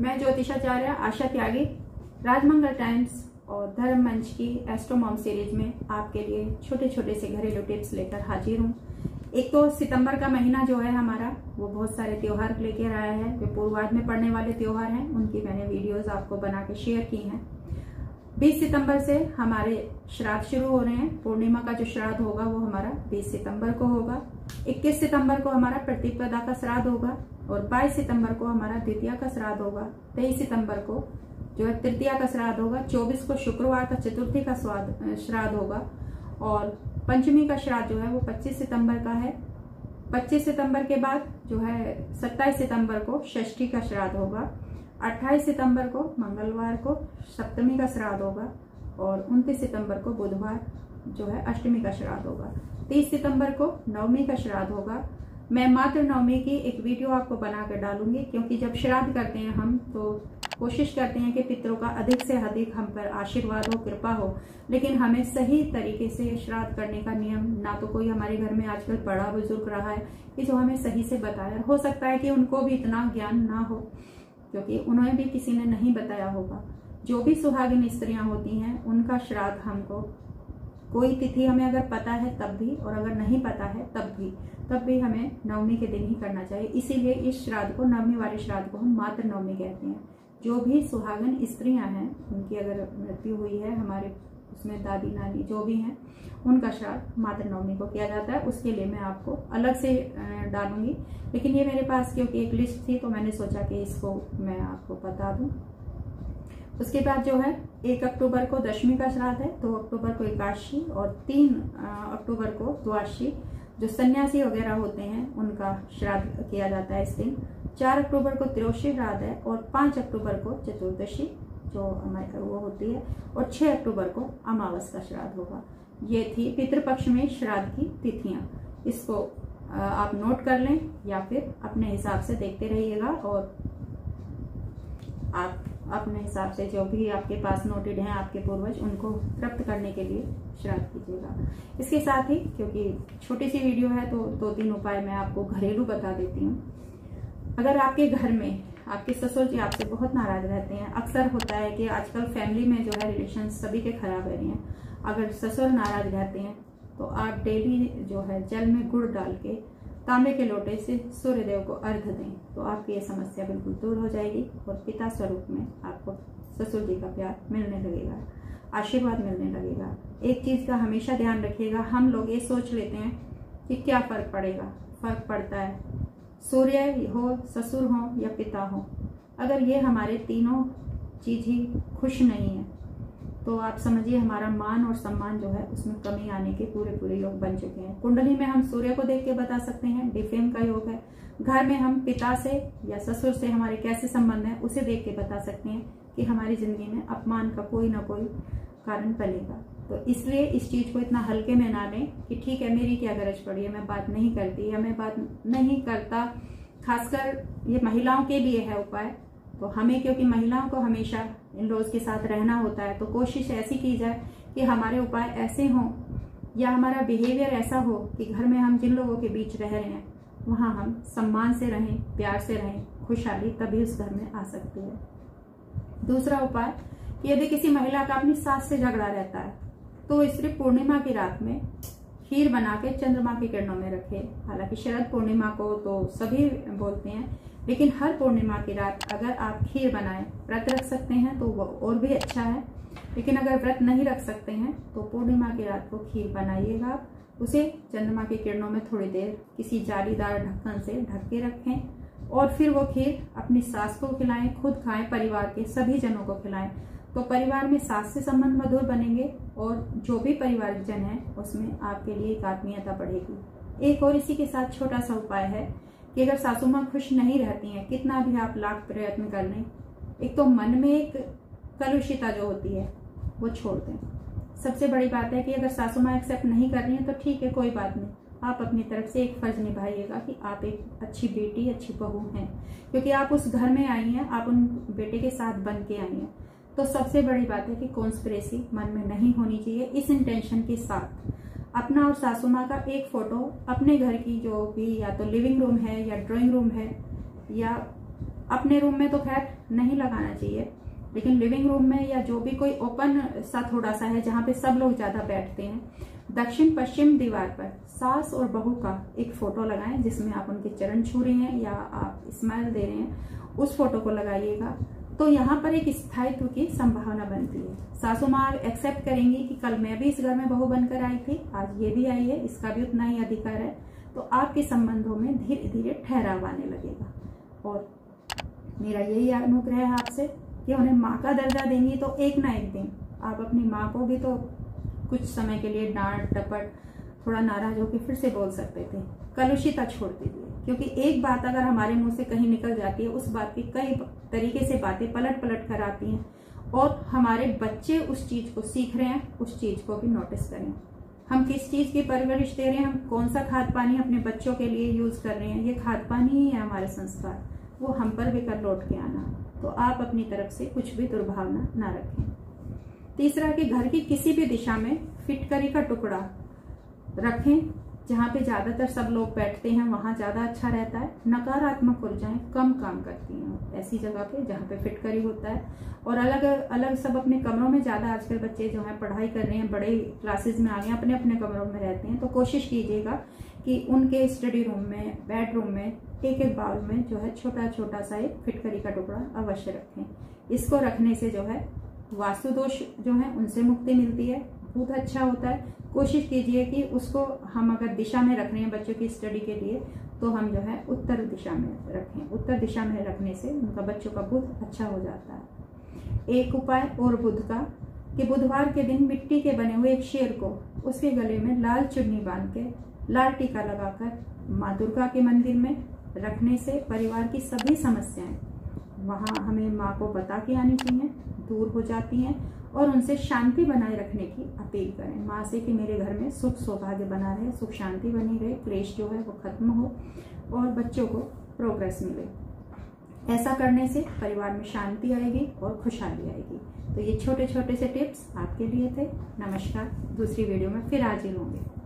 मैं ज्योतिषाचार्य आशा त्यागी राजमंगल टाइम्स और धर्म मंच की एस्ट्रो मॉम सीरीज में आपके लिए छोटे छोटे से घरेलू टिप्स लेकर हाजिर हूँ। एक तो सितंबर का महीना जो है हमारा, वो बहुत सारे त्योहार लेकर आया है। जो पूर्वाध में पड़ने वाले त्योहार हैं उनकी मैंने वीडियोस आपको बना के शेयर की हैं। 20 सितंबर से हमारे श्राद्ध शुरू हो रहे हैं। पूर्णिमा का जो श्राद्ध होगा वो हमारा 20 सितंबर को होगा। 21 सितंबर को हमारा प्रतिपदा का श्राद्ध होगा और 22 सितंबर को हमारा द्वितीया का श्राद्ध होगा। 23 सितंबर को जो है तृतीया का श्राद्ध होगा। 24 को शुक्रवार का चतुर्थी का श्राद्ध होगा और पंचमी का श्राद्ध जो है वो 25 सितंबर का है। 25 सितंबर के बाद जो है 27 सितंबर को षष्ठी का श्राद्ध होगा। 28 सितंबर को मंगलवार को सप्तमी का श्राद्ध होगा और 29 सितंबर को बुधवार जो है अष्टमी का श्राद्ध होगा। 30 सितंबर को नवमी का श्राद्ध होगा। मैं मात्र नवमी की एक वीडियो आपको बनाकर डालूंगी, क्योंकि जब श्राद्ध करते हैं हम तो कोशिश करते हैं कि पितरों का अधिक से अधिक हम पर आशीर्वाद हो, कृपा हो, लेकिन हमें सही तरीके से श्राद्ध करने का नियम ना तो कोई हमारे घर में आजकल बड़ा बुजुर्ग रहा है कि जो हमें सही से बताया। हो सकता है कि उनको भी इतना ज्ञान ना हो, क्योंकि उन्हें भी किसी ने नहीं बताया होगा। जो भी सुहागिन स्त्रियां होती हैं उनका श्राद्ध हमको कोई तिथि हमें अगर पता है तब भी, और अगर नहीं पता है तब भी हमें नवमी के दिन ही करना चाहिए। इसीलिए इस श्राद्ध को, नवमी वाले श्राद्ध को हम मात्र नवमी कहते हैं। जो भी सुहागन स्त्रियां हैं उनकी अगर मृत्यु हुई है, हमारे उसमें दादी नानी जो भी हैं, उनका श्राद्ध मात्र नवमी को किया जाता है। उसके लिए मैं आपको अलग से डालूंगी, लेकिन ये मेरे पास क्योंकि एक लिस्ट थी तो मैंने सोचा कि इसको मैं आपको बता दूं। उसके बाद जो है 1 अक्टूबर को दशमी का श्राद्ध है, 2 अक्टूबर को एकादशी और 3 अक्टूबर को द्वादशी। जो सन्यासी वगैरह होते हैं उनका श्राद्ध किया जाता है इस दिन। 4 अक्टूबर को त्रयोदशी श्राद्ध है और 5 अक्टूबर को चतुर्दशी जो वो होती है और 6 अक्टूबर को अमावस का श्राद्ध होगा। ये थी पितृपक्ष में श्राद्ध की तिथियां। इसको आप नोट कर लें या फिर अपने हिसाब से देखते रहिएगा और आप अपने हिसाब से जो भी आपके पास नोटेड हैं आपके पूर्वज, उनको प्राप्त करने के लिए श्राद्ध कीजिएगा। इसके साथ ही क्योंकि छोटी सी वीडियो है तो 2-3 उपाय मैं आपको घरेलू बता देती हूँ। अगर आपके घर में आपके ससुर जी आपसे बहुत नाराज रहते हैं, अक्सर होता है कि आजकल फैमिली में जो है रिलेशन सभी के खराब रह रहे हैं। अगर ससुर नाराज रहते हैं तो आप डेली जो है जल में गुड़ डाल के तांबे के लोटे से सूर्य देव को अर्घ्य दें, तो आपकी ये समस्या बिल्कुल दूर हो जाएगी और पिता स्वरूप में आपको ससुर जी का प्यार मिलने लगेगा, आशीर्वाद मिलने लगेगा। एक चीज का हमेशा ध्यान रखिएगा, हम लोग ये सोच लेते हैं कि क्या फर्क पड़ेगा। फर्क पड़ता है, सूर्य हो, ससुर हो या पिता हो, अगर ये हमारे तीनों चीज ही खुश नहीं है तो आप समझिए हमारा मान और सम्मान जो है उसमें कमी आने के पूरे योग बन चुके हैं। कुंडली में हम सूर्य को देख के बता सकते हैं, डिफेम का योग है। घर में हम पिता से या ससुर से हमारे कैसे संबंध है उसे देख के बता सकते हैं कि हमारी जिंदगी में अपमान का कोई ना कोई कारण बनेगा। तो इसलिए इस चीज को इतना हल्के में ना लें कि ठीक है मेरी क्या गरज पड़ी है, मैं बात नहीं करती या मैं बात नहीं करता। खासकर ये महिलाओं के लिए है उपाय। तो हमें, क्योंकि महिलाओं को हमेशा इन लॉज के साथ रहना होता है, तो कोशिश ऐसी की जाए कि हमारे उपाय ऐसे हों या हमारा बिहेवियर ऐसा हो कि घर में हम जिन लोगों के बीच रह रहे हैं वहां हम सम्मान से रहें, प्यार से रहें, खुशहाली तभी उस घर में आ सकती है। दूसरा उपाय कि यदि किसी महिला का अपनी सास से झगड़ा रहता है तो वो सिर्फ पूर्णिमा की रात में खीर बना के चंद्रमा की किरणों में रखे। हालांकि शरद पूर्णिमा को तो सभी बोलते हैं, लेकिन हर पूर्णिमा की रात अगर आप खीर बनाएं, व्रत रख सकते हैं तो वो और भी अच्छा है, लेकिन अगर व्रत नहीं रख सकते हैं तो पूर्णिमा की रात को खीर बनाइएगा। उसे चंद्रमा की किरणों में थोड़ी देर किसी जालीदार ढक्कन से ढक के रखें और फिर वो खीर अपनी सास को खिलाएं, खुद खाएं, परिवार के सभी जनों को खिलाएं। तो परिवार में सास से संबंध मधुर बनेंगे और जो भी परिवारिक जन है उसमें आपके लिए एक आत्मीयता बढ़ेगी। एक और इसी के साथ छोटा सा उपाय है कि अगर सासू माँ खुश नहीं रहती हैं, कितना भी आप लाख प्रयत्न कर लें, एक तो मन में एक कलुषिता जो होती है वो छोड़ दें। सबसे बड़ी बात है कि अगर सासू माँ एक्सेप्ट नहीं कर रही हैं तो ठीक है, कोई बात नहीं, आप अपनी तरफ से एक फर्ज निभाइएगा कि आप एक अच्छी बेटी, अच्छी बहू हैं, क्योंकि आप उस घर में आई हैं, आप उन बेटे के साथ बन के आई हैं। तो सबसे बड़ी बात है कि कॉन्स्पिरेसी मन में नहीं होनी चाहिए। इस इंटेंशन के साथ अपना और सासू माँ का एक फोटो अपने घर की जो भी या तो लिविंग रूम है या ड्राइंग रूम है या अपने रूम में तो खैर नहीं लगाना चाहिए, लेकिन लिविंग रूम में या जो भी कोई ओपन सा थोड़ा सा है जहाँ पे सब लोग ज्यादा बैठते हैं, दक्षिण पश्चिम दीवार पर सास और बहू का एक फोटो लगाएं, जिसमें आप उनके चरण छू रहे हैं या आप स्माइल दे रहे हैं, उस फोटो को लगाइएगा। तो यहाँ पर एक स्थायित्व की संभावना बनती है। सासू माँ एक्सेप्ट करेंगी कि कल मैं भी इस घर में बहू बनकर आई थी, आज ये भी आई है, इसका भी उतना ही अधिकार है। तो आपके संबंधों में धीरे धीरे ठहराव आने लगेगा। और मेरा यही अनुग्रह है आपसे कि उन्हें माँ का दर्जा देंगी तो एक ना एक दिन आप अपनी माँ को भी तो कुछ समय के लिए डांट डपट थोड़ा नाराज होकर फिर से बोल सकते थे। कलुषिता छोड़ दीजिए, क्योंकि एक बात अगर हमारे मुंह से कहीं निकल जाती है, उस बात की कई तरीके से बातें पलट पलट कर आती हैं और हमारे बच्चे उस चीज को सीख रहे हैं, उस चीज को भी नोटिस करें। हम किस चीज की परवरिश दे रहे हैं, हम कौन सा खाद पानी अपने बच्चों के लिए यूज कर रहे हैं, ये खाद पानी ही है हमारे संस्कार, वो हम पर भी कर लौट के आना। तो आप अपनी तरफ से कुछ भी दुर्भावना ना रखें। तीसरा कि घर की किसी भी दिशा में फिटकरी का टुकड़ा रखें, जहाँ पे ज्यादातर सब लोग बैठते हैं वहां ज्यादा अच्छा रहता है। नकारात्मक ऊर्जाएं कम काम करती हैं ऐसी जगह पे जहाँ पे फिटकरी होता है। और अलग अलग सब अपने कमरों में, ज्यादा आजकल बच्चे जो है पढ़ाई कर रहे हैं, बड़े क्लासेस में आ गए, अपने अपने कमरों में रहते हैं, तो कोशिश कीजिएगा कि उनके स्टडी रूम में, बेडरूम में एक एक बाउल में जो है छोटा छोटा सा एक फिटकरी का टुकड़ा अवश्य रखें। इसको रखने से जो है वास्तु दोष जो है उनसे मुक्ति मिलती है, बहुत अच्छा होता है। कोशिश कीजिए कि उसको हम अगर दिशा में रख रहे हैं बच्चों की स्टडी के लिए, तो हम जो है उत्तर दिशा में रखें। उत्तर दिशा में रखने से उनका बच्चों का बुध अच्छा हो जाता है। एक उपाय और बुध का कि बुधवार के दिन मिट्टी के बने हुए एक शेर को उसके गले में लाल चुन्नी बांध के लाल टीका लगाकर माँ दुर्गा के मंदिर में रखने से परिवार की सभी समस्याएं वहां हमें माँ को बता के आनी चाहिए, दूर हो जाती हैं। और उनसे शांति बनाए रखने की अपील करें माँ से कि मेरे घर में सुख सौभाग्य बना रहे, सुख शांति बनी रहे, क्लेश जो है वो खत्म हो और बच्चों को प्रोग्रेस मिले। ऐसा करने से परिवार में शांति आएगी और खुशहाली आएगी। तो ये छोटे छोटे से टिप्स आपके लिए थे। नमस्कार, दूसरी वीडियो में फिर हाजिर होंगे।